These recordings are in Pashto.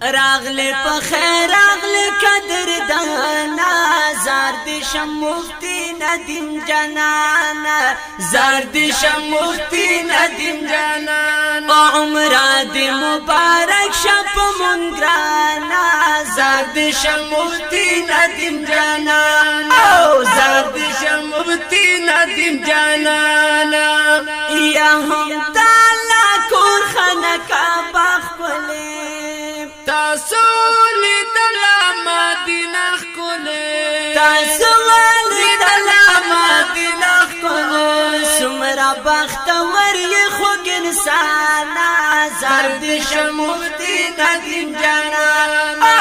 راغلی په خیر راغلی قدردانا زار دې شم مفتی ندیم جانانا زار دې شم مفتی ندیم جانانا عمره دې مبارک شپ منګرانا زار دې شم مفتی ندیم جانانا زار دې شم مفتی ندیم جانانا یا هم تعالی کور خانه کعبه خپله تاسو لیدل مدینه ښکلې تاسو لیدل مدینه ښکلې سمرا بختور یې خوږ انسانا زار دې شم مفتی ندیم جانانا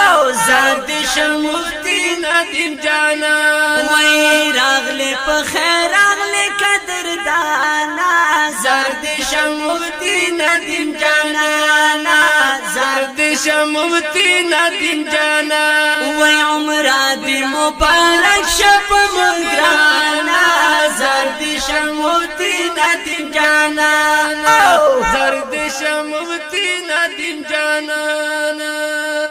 زار دې شم مفتی ندیم جانانا وای راغلی په خیر راغلی قدردانا زار دې شم مفتی ندیم جانانا زار دې شم مفتی ندیم جانا وای عمره دې مبارک شپ منګرانا زار دې شم مفتی ندیم جانا زار دې شم مفتی ندیم جانا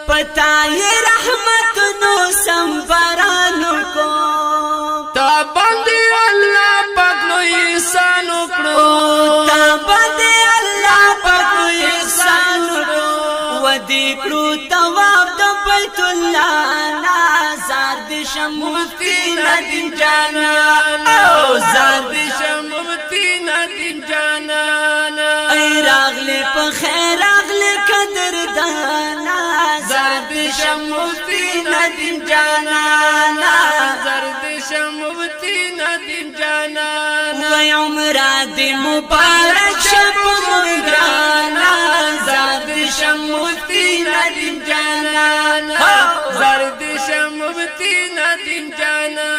پتا یې رحمت نو سمبرانو کو تا باندې الله پاک نو احسان وکړو تا باندې الله پاک نو احسان وکړو ودی کړو تواب د بیت الله نازار دې شم مفتی ندیم جانا زار دې شم مفتی ندیم جانا ای راغلی په خیر راغلی قدردانا زار دې شم مفتی ندیم جانا زار دې شم مفتی ندیم جانا وای عمره دې مبارک شپ منګرانا زار دې شم مفتی ندیم جانا زار دې شم مفتی ندیم جانا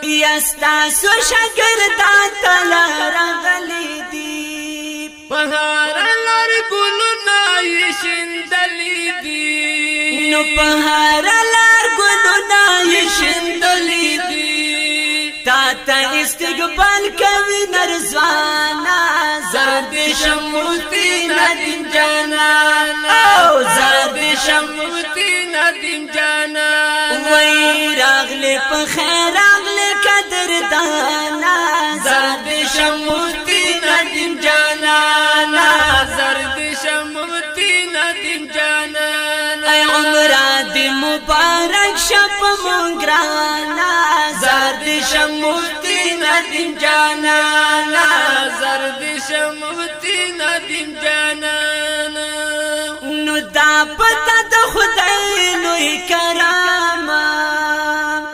یستاسو شاګردان تل راغلي دي پهار لار ګلونه یې شیندلي دي نو پهار لار ګلونه یې شیندلي دي تا ته استقبال کوي نرزوانا زار دې شم مفتی ندیم جانا زار دې شم مفتی ندیم جانا وای راغلی په خیر راغلی قدردانا زار دې شم مفتی ندیم جانا زار دې شم مفتی ندیم جانا ای عمره دې مبارک شپ منګرانا زار دې شم مفتی ندیم جانا زار دې شم مفتی ندیم جانا نو دا پتا د خدای لوی کرامه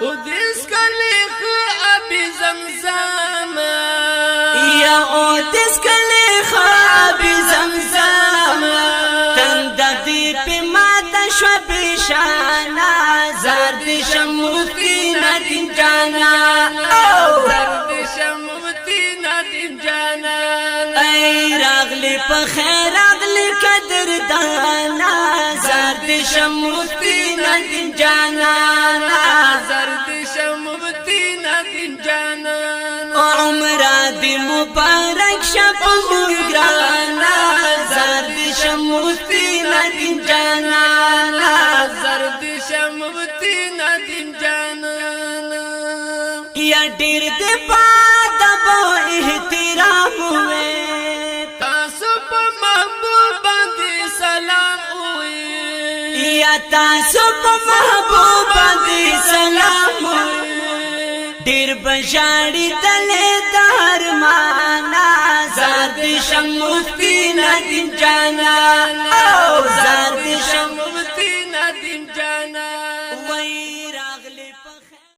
او دې سکلې خو ابي زمزم یا او دې سکلې خو ابي زمزم تند دې په ماته شو بشانا زار دې شم مفتی ندیم جانا زار دې شم مفتی ندیم جانا ای راغلی په خیر راغلی قدردانا زار دې شم مفتی ندیم جانا زار دې شم مفتی ندیم جانا عمره دې مبارک شپ منګرانا زار دې شم مفتی ندیم جانا زار دې شم مفتی ندیم جانا یا ډیر دې پادب احترام وې تاسو په محبوب باندې سلام وې یا تاسو په محبوب باندې سلام وې ډیر بشاړي دلې دار معنا زار دې شم مفتی ندیم جانا